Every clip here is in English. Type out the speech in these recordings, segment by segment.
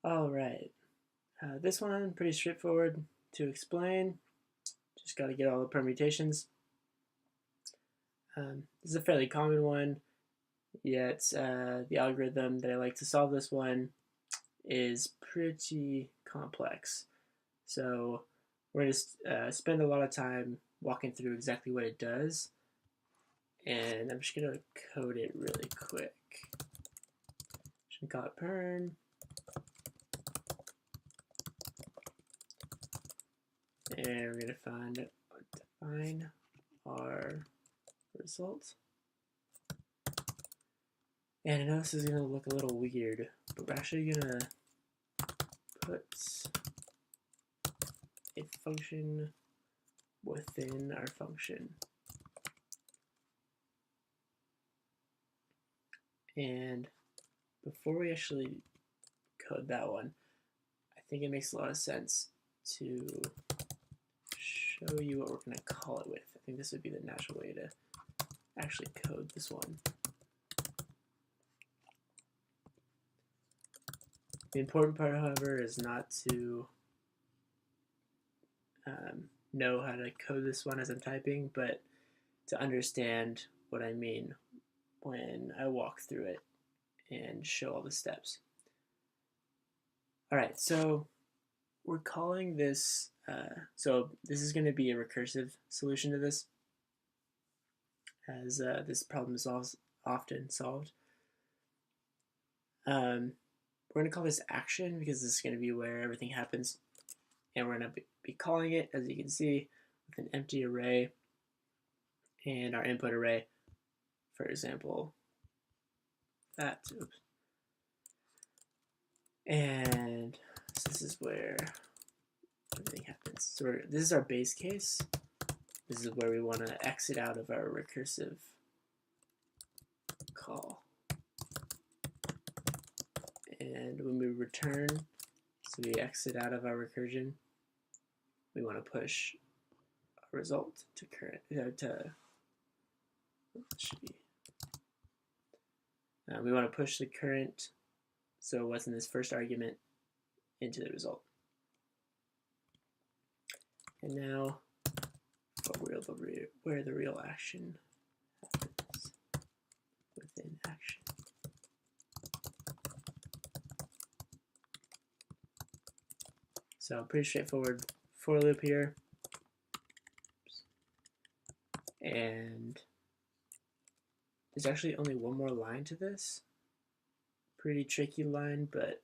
All right, this one pretty straightforward to explain. Just got to get all the permutations. This is a fairly common one, yet the algorithm that I like to solve this one is pretty complex. So we're going to spend a lot of time walking through exactly what it does, and I'm just going to code it really quick. Just going to call it perm. And we're going to define our result. And I know this is going to look a little weird, but we're actually going to put a function within our function. And before we actually code that one, I think it makes a lot of sense to show you what we're going to call it with. I think this would be the natural way to actually code this one. The important part, however, is not to know how to code this one as I'm typing, but to understand what I mean when I walk through it and show all the steps. All right, so we're calling this, so this is going to be a recursive solution to this, as this problem is often solved. We're going to call this action because this is going to be where everything happens. And we're going to be calling it, as you can see, with an empty array and our input array, for example, that. Oops. And so this is where everything happens. So this is our base case. This is where we want to exit out of our recursive call. And when we return, so we exit out of our recursion, we want to push a result to current, we want to push the current, so what's in this first argument, into the result. And now, where the real action happens within action. So pretty straightforward for loop here. And there's actually only one more line to this. Pretty tricky line, but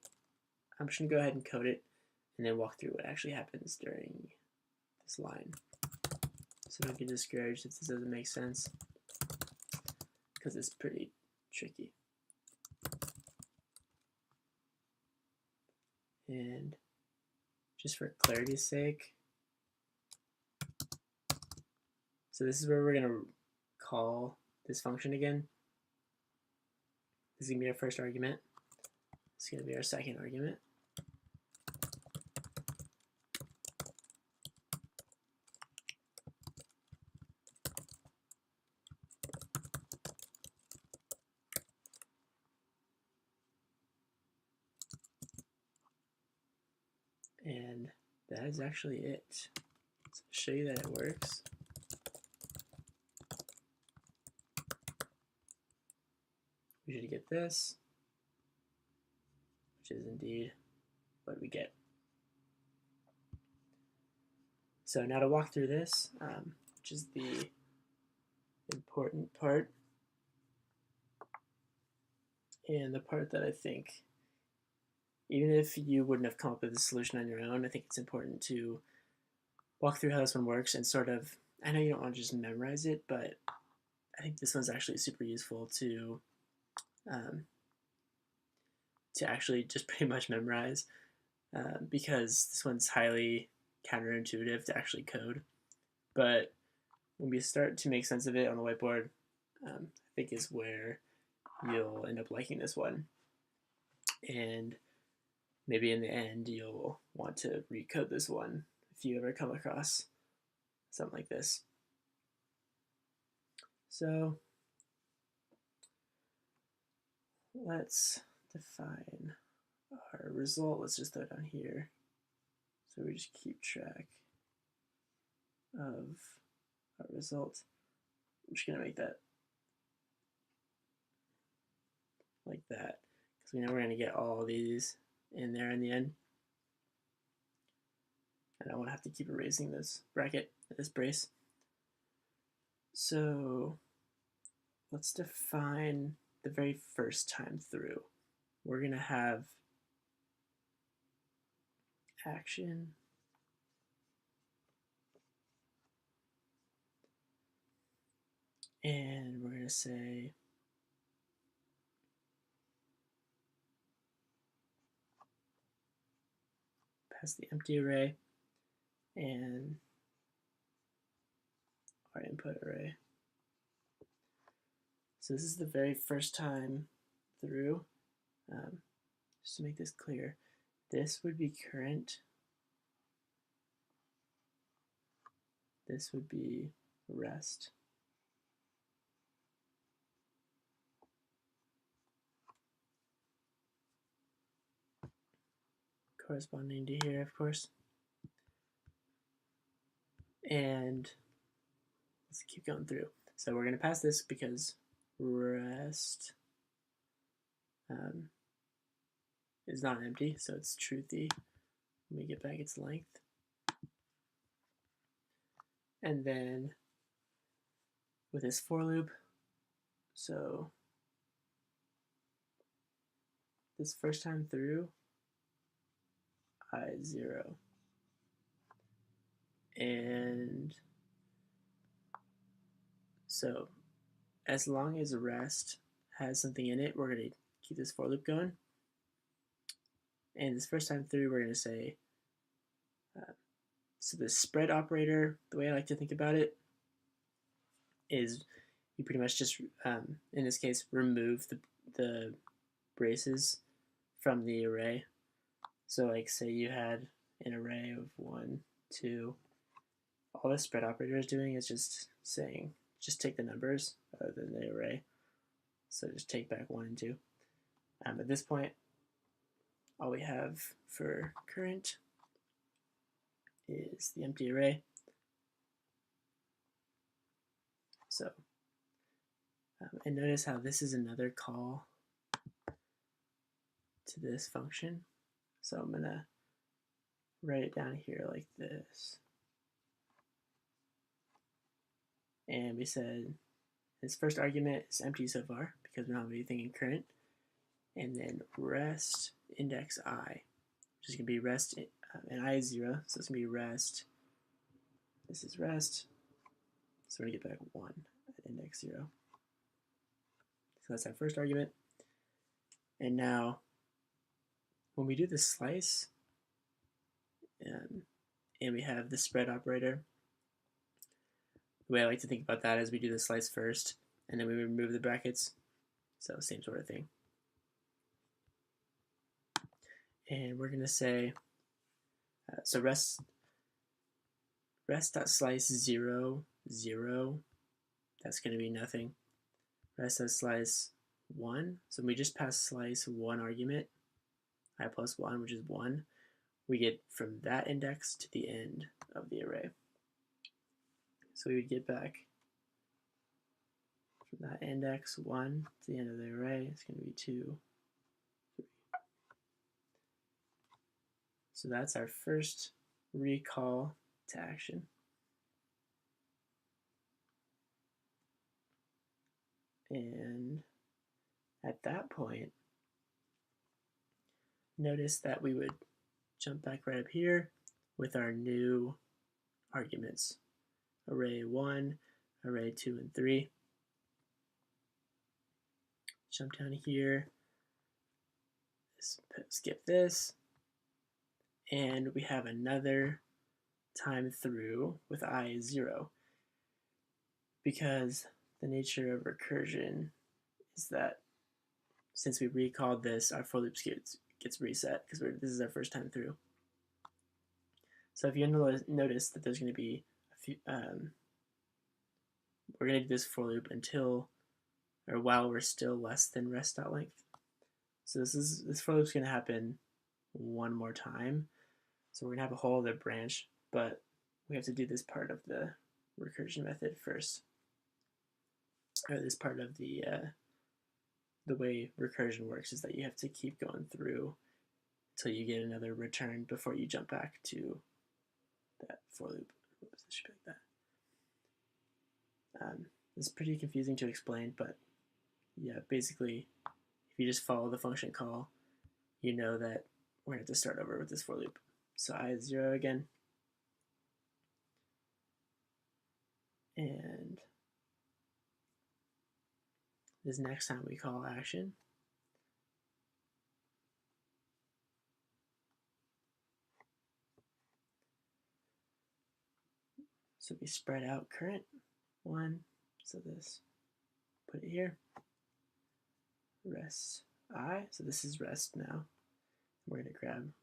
I'm just going to go ahead and code it and then walk through what actually happens during this line. So don't get discouraged if this doesn't make sense, because it's pretty tricky. And just for clarity's sake, so this is where we're going to call this function again. This is going to be our first argument. This is going to be our second argument. And that is actually it. So to show you that it works, we should get this, which is indeed what we get. So now to walk through this, which is the important part, and the part that I think, even if you wouldn't have come up with a solution on your own, I think it's important to walk through how this one works and sort of, I know you don't want to just memorize it, but I think this one's actually super useful to actually just pretty much memorize, because this one's highly counterintuitive to actually code. But when we start to make sense of it on the whiteboard, I think is where you'll end up liking this one. And maybe in the end, you'll want to recode this one if you ever come across something like this. So let's define our result, let's just throw it down here. So we just keep track of our result. I'm just going to make that like that, because we know we're going to get all these in there in the end. I don't want to have to keep erasing this bracket, this brace. So let's define the very first time through. We're going to have action and we're going to say pass the empty array and our input array. So this is the very first time through. Just to make this clear, this would be current. This would be rest. Corresponding to here, of course. And let's keep going through. So we're going to pass this because rest is not empty, so it's truthy. Let me get back its length. And then with this for loop, so this first time through, I0. And so as long as rest has something in it, we're going to keep this for loop going. And this first time through, we're going to say, so the spread operator, the way I like to think about it is you pretty much just, in this case, remove the braces from the array. So like say you had an array of 1, 2, all the spread operator is doing is just saying, just take the numbers other than the array. So just take back 1 and 2. At this point, all we have for current is the empty array. So, and notice how this is another call to this function. So I'm going to write it down here like this. And we said this first argument is empty so far because we don't have anything in current. And then rest index I, which is going to be rest, and I is 0, so it's going to be rest. This is rest. So we're going to get back 1 at index 0. So that's our first argument. And now when we do the slice, and we have the spread operator, the way I like to think about that is we do the slice first, and then we remove the brackets. So same sort of thing. And we're going to say, so rest.slice 0, 0, that's going to be nothing. Rest.slice 1, so we just pass slice 1 argument, I plus 1, which is 1. We get from that index to the end of the array. So we would get back from that index 1 to the end of the array, it's going to be 2, 3. So that's our first recall to action. And at that point, notice that we would jump back right up here with our new arguments. Array 1, array 2 and 3. Jump down here, skip this, and we have another time through with I is 0, because the nature of recursion is that since we recalled this, our for loop gets reset because this is our first time through. So if you notice that there's going to be a few, we're going to do this for loop until or while we're still less than rest.length. So this for loop is going to happen one more time. So we're going to have a whole other branch, but we have to do this part of the recursion method first, or this part of the way recursion works is that you have to keep going through until you get another return before you jump back to that for loop. Oops, it should be like that. It's pretty confusing to explain, but yeah, basically, if you just follow the function call, you know that we're going to have to start over with this for loop. So I is 0 again. And this next time we call action. So we spread out current 1. So this, put it here. Rest I. So this is rest now. We're going to grab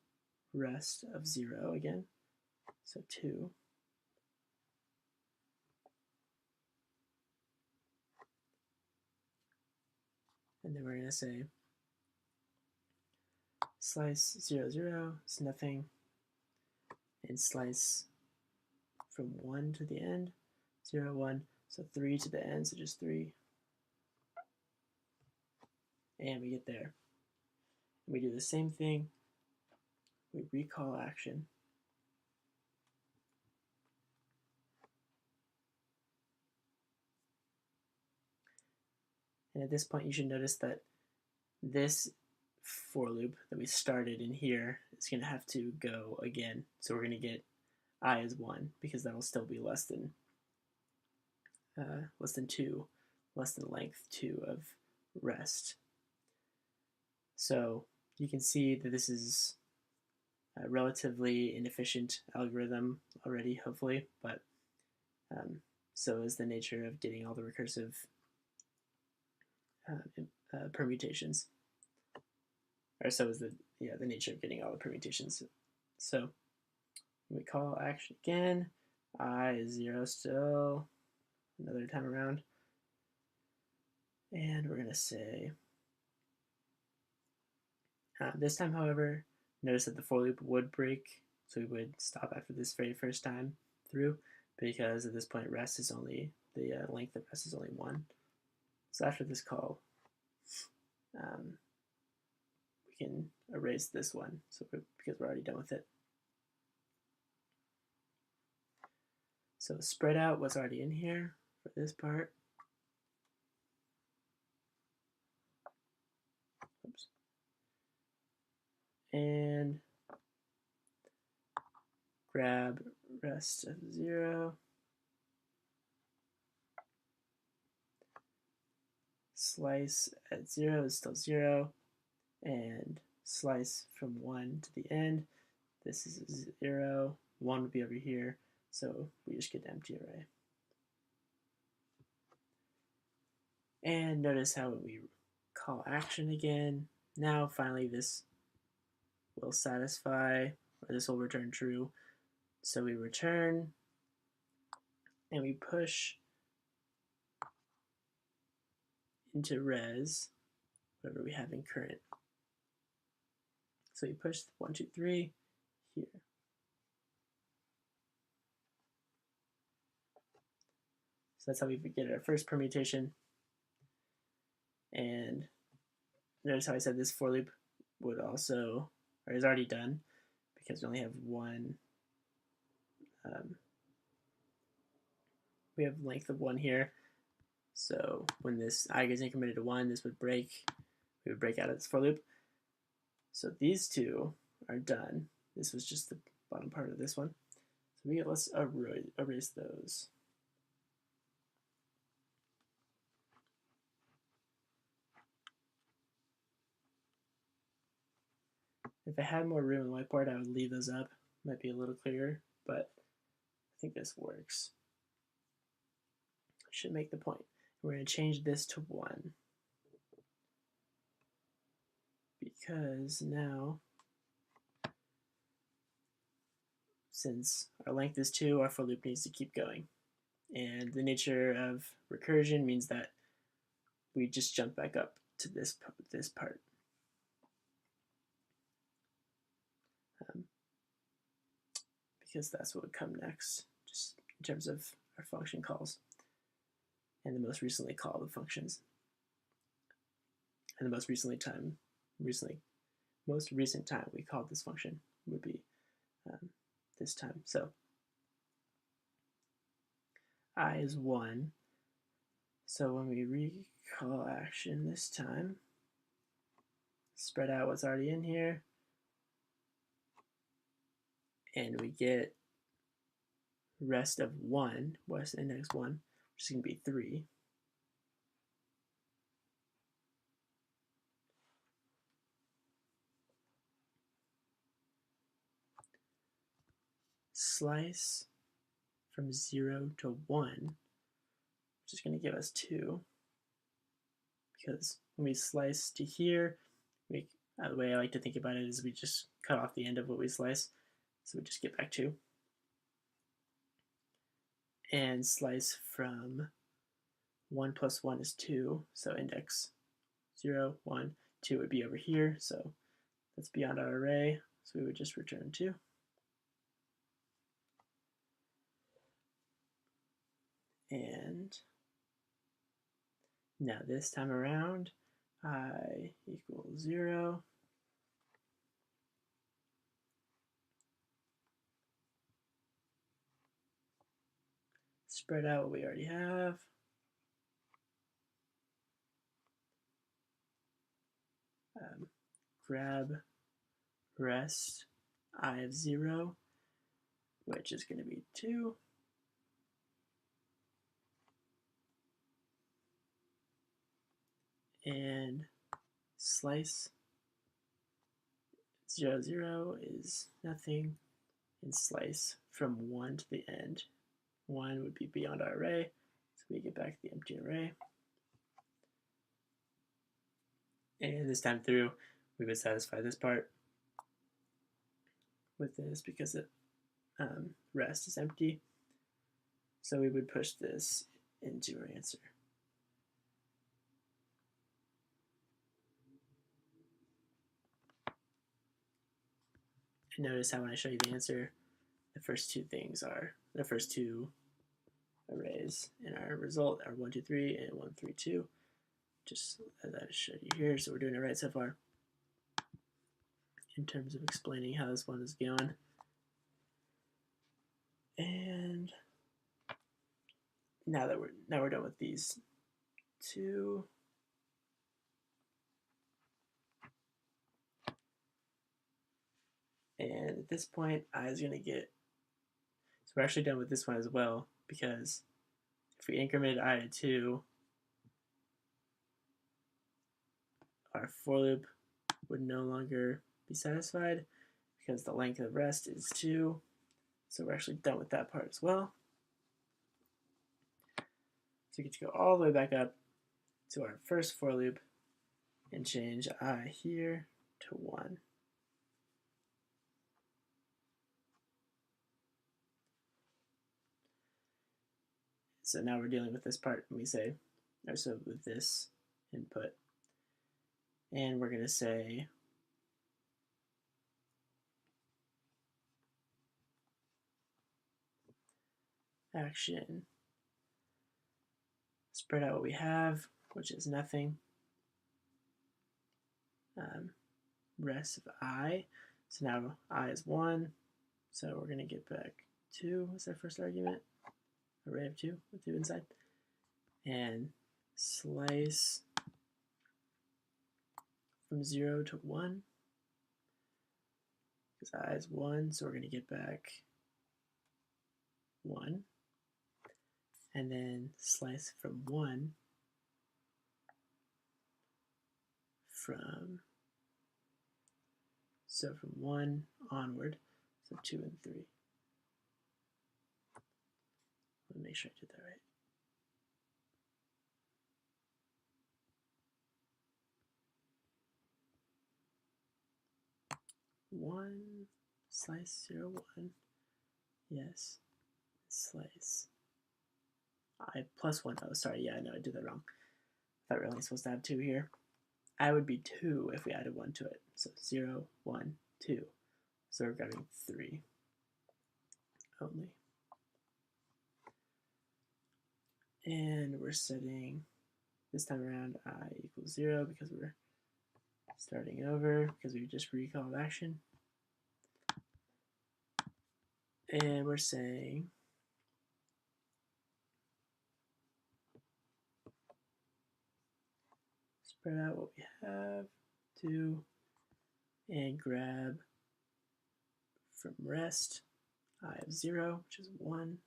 rest of 0 again. So 2. And then we're going to say slice 0, 0 is nothing. And slice from 1 to the end, 0, 1. So 3 to the end, so just 3. And we get there. And we do the same thing. We recall action. And at this point, you should notice that this for loop that we started in here is going to have to go again. So we're going to get I is 1 because that will still be less than 2, less than length 2 of rest. So you can see that this is a relatively inefficient algorithm already, hopefully, but so is the nature of getting all the recursive permutations, or so is the nature of getting all the permutations. So we call action again. I is 0 still, another time around, and we're gonna say this time, however, notice that the for loop would break, so we would stop after this very first time through, because at this point rest is only the length of rest is only 1. So after this call, we can erase this one, so because we're already done with it. So spread out what's already in here for this part. Oops. And grab rest of 0. Slice at 0 is still 0. And slice from 1 to the end. This is 0. 1 would be over here. So we just get an empty array. And notice how when we call action again, now finally this will satisfy, or this will return true. So we return, and we push into res, whatever we have in current. So we push 1, 2, 3 here. So that's how we get our first permutation. And notice how I said this for loop would also, or is already done, because we only have one. We have length of 1 here. So when this I gets incremented to 1, this would break. We would break out of this for loop. So these two are done. This was just the bottom part of this one. So let's erase those. If I had more room in the whiteboard, I would leave those up. Might be a little clearer, but I think this works. Should make the point. We're going to change this to 1 because now, since our length is 2, our for loop needs to keep going. And the nature of recursion means that we just jump back up to this part. because that's what would come next, just in terms of our function calls and the most recently called functions. And the most recent time we called this function would be this time. So I is 1. So when we recall action this time, spread out what's already in here, and we get rest of 1, what's index 1, which is going to be 3. Slice from 0 to 1, which is going to give us 2, because when we slice to here, the way I like to think about it is we just cut off the end of what we slice, so we just get back 2. And slice from 1 plus 1 is 2, so index 0, 1, 2 would be over here, so that's beyond our array, so we would just return 2. And now this time around, I equals 0. Spread out what we already have. Grab rest I of 0, which is going to be 2. And slice 0, 0 is nothing. And slice from 1 to the end. 1 would be beyond our array, so we get back the empty array. And this time through, we would satisfy this part with this because it rest is empty. So we would push this into our answer. And notice how when I show you the answer, the first two things are, the first two arrays in our result are 1, 2, 3 and 1, 3, 2. Just as I showed you here, so we're doing it right so far in terms of explaining how this one is going. And now we're done with these two. And at this point, I is going to get, so we're actually done with this one as well, because if we incremented I to 2, our for loop would no longer be satisfied because the length of rest is 2. So we're actually done with that part as well. So we get to go all the way back up to our first for loop and change I here to 1. So now we're dealing with this part and we say, or so with this input, and we're going to say action, spread out what we have, which is nothing, rest of I, so now I is 1, so we're going to get back 2 as our first argument, array of 2 with 2 inside, and slice from 0 to 1, because I is 1, so we're going to get back 1, and then slice from 1 from 1 onward, so 2 and 3. Let me make sure I did that right. One, slice 0, 1, yes, slice I plus 1, oh sorry, yeah, I know I did that wrong. I thought we were only supposed to have 2 here. I would be 2 if we added 1 to it, so 0, 1, 2, so we're grabbing 3. only. And we're setting this time around I equals 0 because we're starting over because we just recalled action. And we're saying spread out what we have to and grab from rest I of 0, which is 1.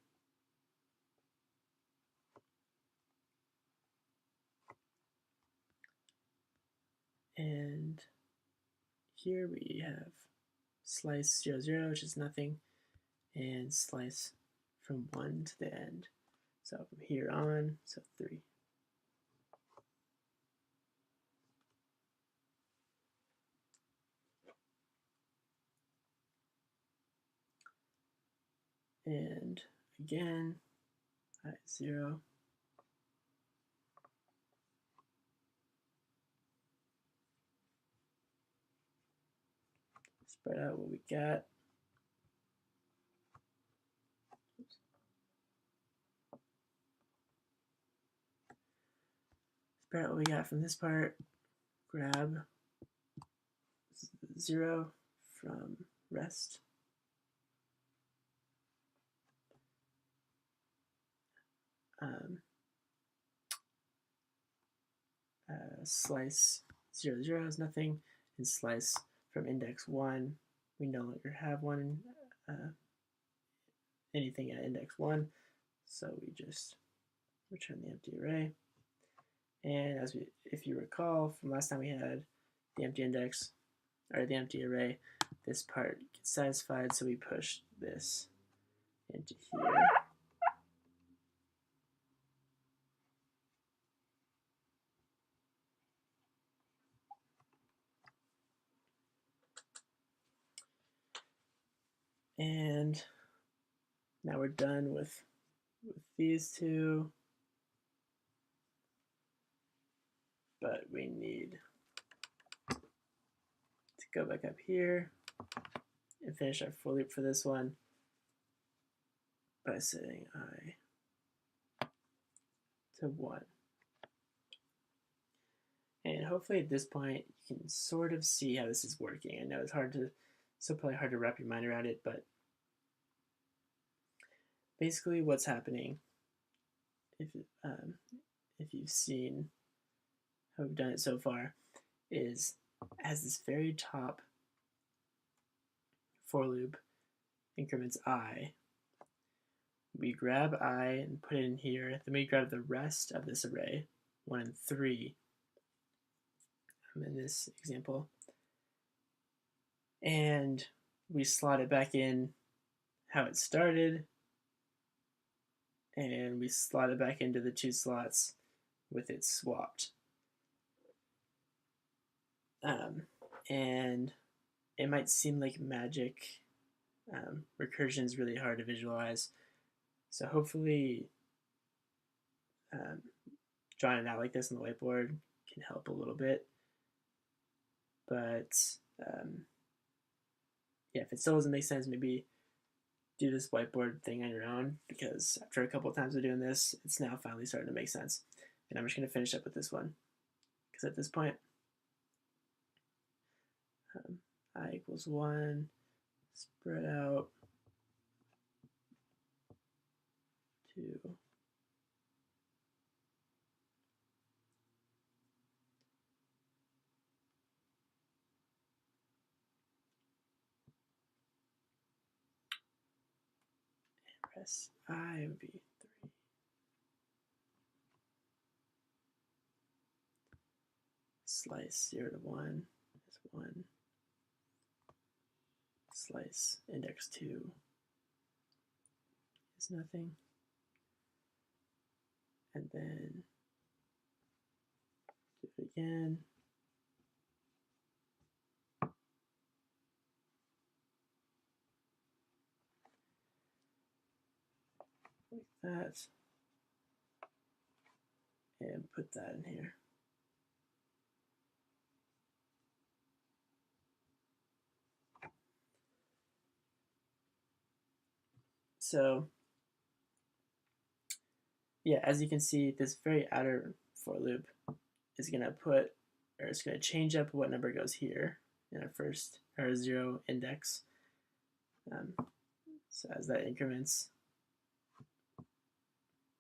And here we have slice 0, 0, which is nothing, and slice from 1 to the end. So from here on, so 3. And again, I 0. Spread out what we got. Spread out what we got from this part. Grab 0 from rest. Slice 0, 0 is nothing, and slice from index 1. We no longer have one anything at index 1, so we just return the empty array. And if you recall from last time we had the empty index, or the empty array, this part gets satisfied, so we push this into here. And now we're done with these two, but we need to go back up here and finish our for loop for this one by setting I to 1. And hopefully at this point you can sort of see how this is working. I know it's still probably hard to wrap your mind around it, but basically what's happening, if you've seen how we've done it so far, is as this very top for loop increments I, we grab I and put it in here, then we grab the rest of this array, 1 and 3, in this example, and we slot it back in how it started, and we slot it back into the 2 slots with it swapped. And it might seem like magic. Recursion is really hard to visualize, so hopefully drawing it out like this on the whiteboard can help a little bit. But yeah, if it still doesn't make sense, maybe do this whiteboard thing on your own, because after a couple of times of doing this, it's now finally starting to make sense. And I'm just going to finish up with this one, because at this point, I equals 1, spread out 2, press I would be 3. Slice 0 to 1 is 1. Slice index 2 is nothing. And then do it again. Like that. And put that in here. So yeah, as you can see, this very outer for loop is going to put, or it's going to change up what number goes here in our first, our 0 index. So as that increments,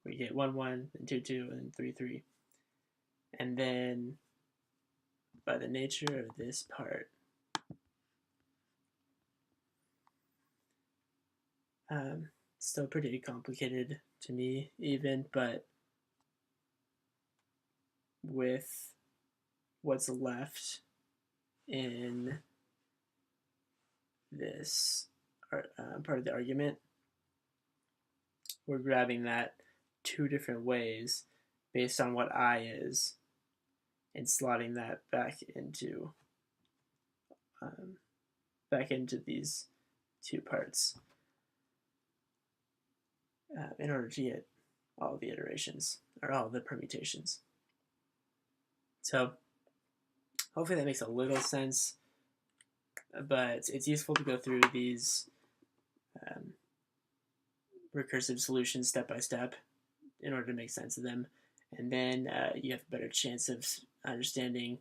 we get 1, 1, and 2, 2, and 3, 3. And then by the nature of this part, still pretty complicated to me even, but with what's left in this part of the argument, we're grabbing that 2 different ways based on what I is and slotting that back into these 2 parts in order to get all the iterations or all the permutations. So hopefully that makes a little sense, but it's useful to go through these recursive solutions step by step in order to make sense of them, and then you have a better chance of understanding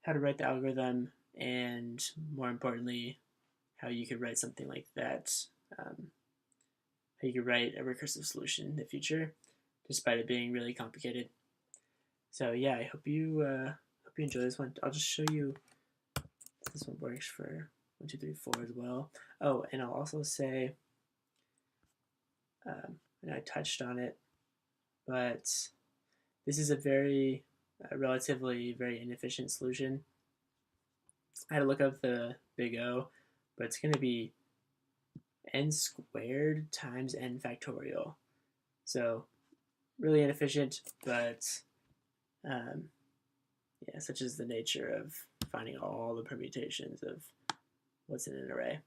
how to write the algorithm, and more importantly, how you could write something like that, how you could write a recursive solution in the future, despite it being really complicated. So yeah, I hope you enjoy this one. I'll just show you if this one works for 1, 2, 3, 4 as well. Oh, and I'll also say, and I touched on it, but this is a very relatively very inefficient solution. I had to look up the big O, but it's going to be n squared times n factorial. So really inefficient, but yeah, such is the nature of finding all the permutations of what's in an array.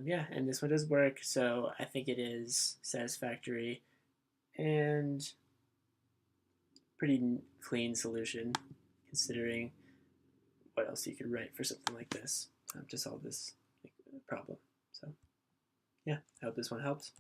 Yeah, and this one does work, so I think it is satisfactory and pretty clean solution considering what else you could write for something like this to solve this problem. So yeah, I hope this one helps.